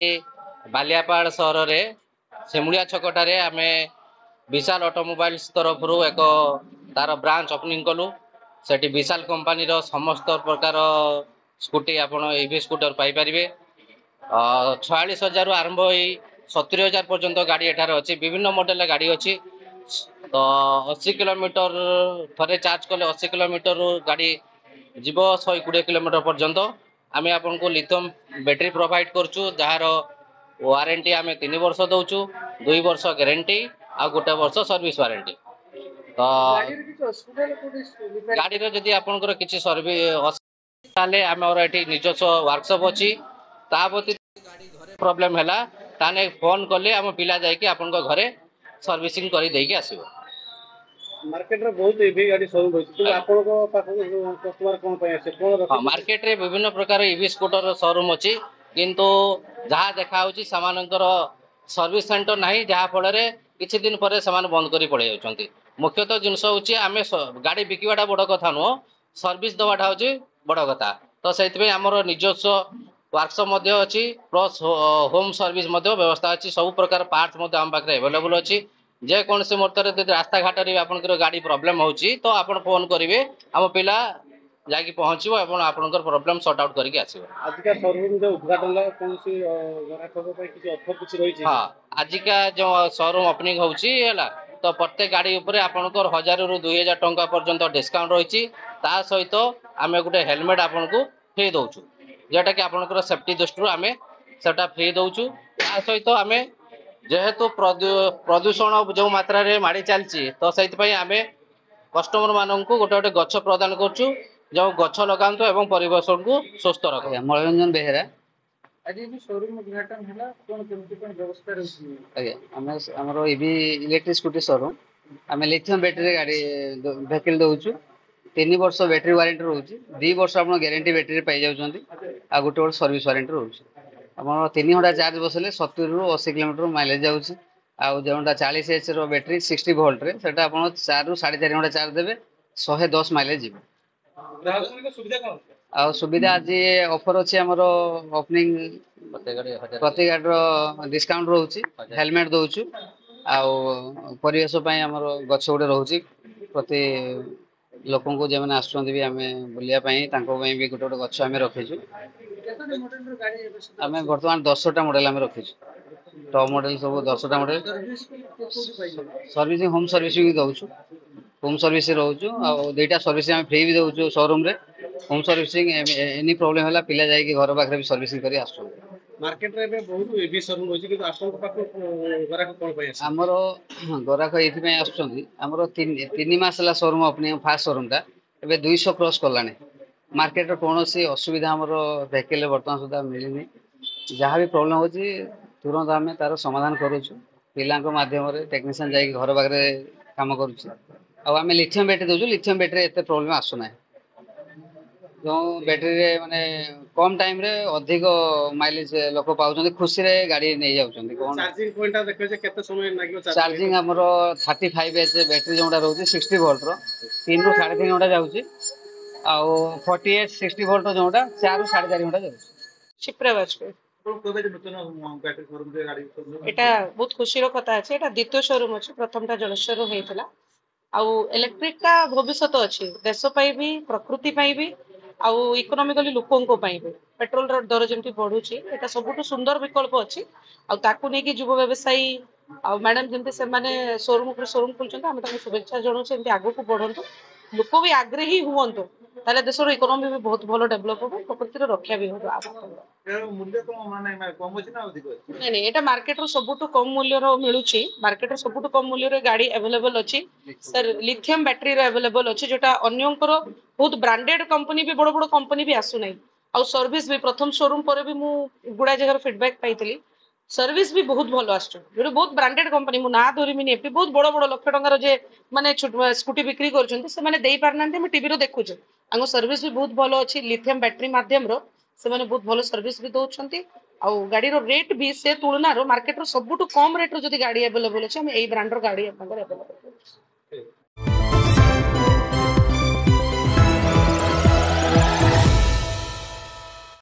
बालियापाड़ सहर में सेमुड़िया छकटारे आम विशाल ऑटोमोबाइल्स तरफ एक तार ब्रांच ओपनिंग कलु से विशाल कंपनी समस्त प्रकार स्कूटी आपण ईवी स्कूटर पाइपर 46,000 आरंभ हो 70,000 पर्यंत गाड़ी एठार अच्छी विभिन्न मॉडल गाड़ी अच्छी तो 80 किलोमीटर थे चार्ज कले 80 किलोमीटर गाड़ी जीव 120 किलोमीटर पर्यंत आम आपन को लिथियम बैटरी प्रोवाइड करछु जार वारंटी आम 3 वर्ष दौचु 2 वर्ष गारंटी आ 1 वर्ष सर्विस वारंटी तो गाड़ी जदि आपनकर किसी सर्विस ताले आमर एठी निजस्व वर्कशॉप अच्छी ता व्यतीत गाड़ी घरे प्रॉब्लम हैला ताने फोन कले आम पिला जाइके आपन घरे सर्विसिंग करी देके आसीबो। मार्केट रे बहुत ईवी गाड़ी शोरूम होछि तो आपन को पाखो कस्टमर कोन पय आसे कोन रखि मार्केट रे विभिन्न प्रकार ईवी स्कूटर शोरूम अछि किंतु जहाँ देखा होछि सामानकर सर्विस सेंटर नाही जहाँ फल रे किछि दिन पर समान बंद करी पड़े जाउछंती। मुख्यतः जिनस होछि आमे गाड़ी बिकिवाटा बड़ कथा नुह सर्विस दवाटा होछि बड़ कथा तो सेति हमर निजस्व वर्कशॉप मध्य अच्छी प्लस होम सर्विस मध्य व्यवस्था अच्छी सब प्रकार पार्ट्स मध्य आम पाखे अवेलेबल अच्छी जेकोसी मुहूर्त रास्ता घाट आपंकर गाड़ी प्रोब्लेम होची तो आप फोन करेंगे आम पिला जाकि पहुँचो आपंकर प्रोब्लेम सॉर्ट आउट करके आसो। आजिका शोरूम जो उद्घाटन कौन सी ऑफर कुछ रही हाँ आजिका जो शोरूम ओपनिंग होची तो प्रत्येक गाड़ी उपरे आपनकर 1000 रु 2000 टंका पर्यंत डिस्काउंट रही सहित आम गोटे हेलमेट आपन को फ्री दौचु जोटा कि आपनकर सेफ्टी दृष्टि आम सेटा फ्री दौचु सहित आम जेहेतु प्रदूषण जो मात्रा रे माड़ी चलची तो से आम कस्टमर मानक गोटे गोटे गछ प्रदान करछु जो गछ लगातु एवं परिवेश को सुस्थ रख। मनोरंजन बेहेरा आज भी शोरूम उद्घाटन हैला कोन केमती कोन व्यवस्था रही आगे हमर ईवी इलेक्ट्रिक स्कूटी शोरूम आम लिथियम बैटरी गाड़ी वेहिकल दउछु 3 वर्ष बैटरी वारंटी रोची 2 वर्ष आप गारंटी बैटरी पाई जाउछंती आ गोटे वर्ष सर्विस वारंटी रोची आपन 3 घंटा चार्ज बसले 70 रु 80 किलोमीटर माइलेज जाउछि आ जोंटा 40 एच रो बैटरी 60 वोल्ट रे सेटा आपन 4 रु 4.5 घंटा चार्ज देबे 110 माइलेज जीवो। ग्राहक को सुविधा कोन आ सुविधा आज ऑफर अच्छी आमर ओपनिंग प्रति गाड़ी डिस्काउंट रोची हेलमेट दौचु आवेश आमर गछ गोटे रोचे प्रति लोक जो मैंने आसुँच भी आम बुलाई भी गोटे गोटे गछ आम रखीचु आम बर्तमान 10टा मॉडल आम रखीचु टॉप मॉडल सब 10टा मॉडल सर्विसिंग होम सर्विसिंग दौचु होम सर्विस रोचु आ 2टा सर्विस आम फ्री भी दौचु शोरूम रे होम सर्विसिंग एनी प्रॉब्लम है पिला जाइए घर पाखे भी सर्विसिंग कर मार्केट रे बहुत ईवी शोरूम होची कि आपन पाखो गराक कोन पय आसे हमरो गराक एथि आसुचंदी हमरो 3 मास ला शोरूम अपने फास्ट शोरूम टा एबे 200 क्रॉस करलाने मार्केट रे कोनोसी असुविधा हमरो वेहिकल वर्तमान सुधा मिलिनी जहाँ भी प्रॉब्लम होची तुरंत आम तार समाधान करूछु पिलांक माध्यम रे टेक्नीशियन जाई घर पाखे काम करूछु आम लिथियम बैटरी दउछु लिथियम बैटरी एते प्रॉब्लम आसु ना जो बैटरी रे माने कम टाइम रे अधिक माइलेज लोक पाउछन खुशी रे गाड़ी नै जाउछन कोन चार्जिंग पॉइंट देखै जे केते समय लागियो चार्जिंग हमरो 35 एच बैटरी जोंडा रहउछि 60 वोल्ट रो 3 रु 3.5 घंटा जाउछि आ 48 60 वोल्ट जोंडा 4 रु 4.5 घंटा जाउछि। शिप्रा बाजपेयी बैटरी शोरूम रे गाड़ी एटा बहुत खुशी रो कथा अछि एटा द्वितीय शोरूम अछि प्रथमटा जलश्वर हेइतला आउ इलेक्ट्रिक टा भविष्यत अछि देश पई भी प्रकृति पई भी आउ इकोनॉमिकली लोकंको पई भी पेट्रोल रो दर जेंति बढ़ुछि एटा सबुटु सुंदर विकल्प अछि आउ ताकू नै कि युवा व्यवसायी आउ मैडम जेंति से माने शोरूम पर शोरूम खुलछन हम ताको शुभेच्छा जणाउछि एंति आगु को बढ़ंतु लोक भी आग्रही हुवंतु ताले देशर इकोनॉमी भी बहुत भलो डेवलप हो प्रकृति रो रक्षा भी हो मूल्य को माने कम अछि ना अधिक अछि नै नै एटा मार्केट रो सबुटु कम मूल्य रो मिलुछि मार्केट रो सबुटु कम मूल्य रो गाड़ी अवेलेबल अछि सर लिथियम बैटरी रो अवेलेबल अछि जोटा अन्यंकर बहुत ब्रांडेड कंपनी भी बड़ बड़ कंपनी भी आसु नै आउ सर्विस भी प्रथम शोरूम पर भी मु गुडा जगह फीडबैक पाइतली सर्विस भी बहुत भलो आछो जो बहुत ब्रांडेड कंपनी मु ना धरिमिन एपि बहुत बड़ बड़ लाख टंकार जे माने स्कूटी बिक्री करछन्ती से माने देई पारनांते हम टीवी रो देखुछु आंगो सर्विस भी बहुत भलो अछि लिथियम बैटरी माध्यम रो से माने बहुत भलो सर्विस भी दउछन्ती आउ गाड़ी रो रेट भी से तुलना रो मार्केट रो सबुटु कम रेट रो जदी गाड़ी अवेलेबल अछि हम एई ब्रांड रो गाड़ी अपन अवेलेबल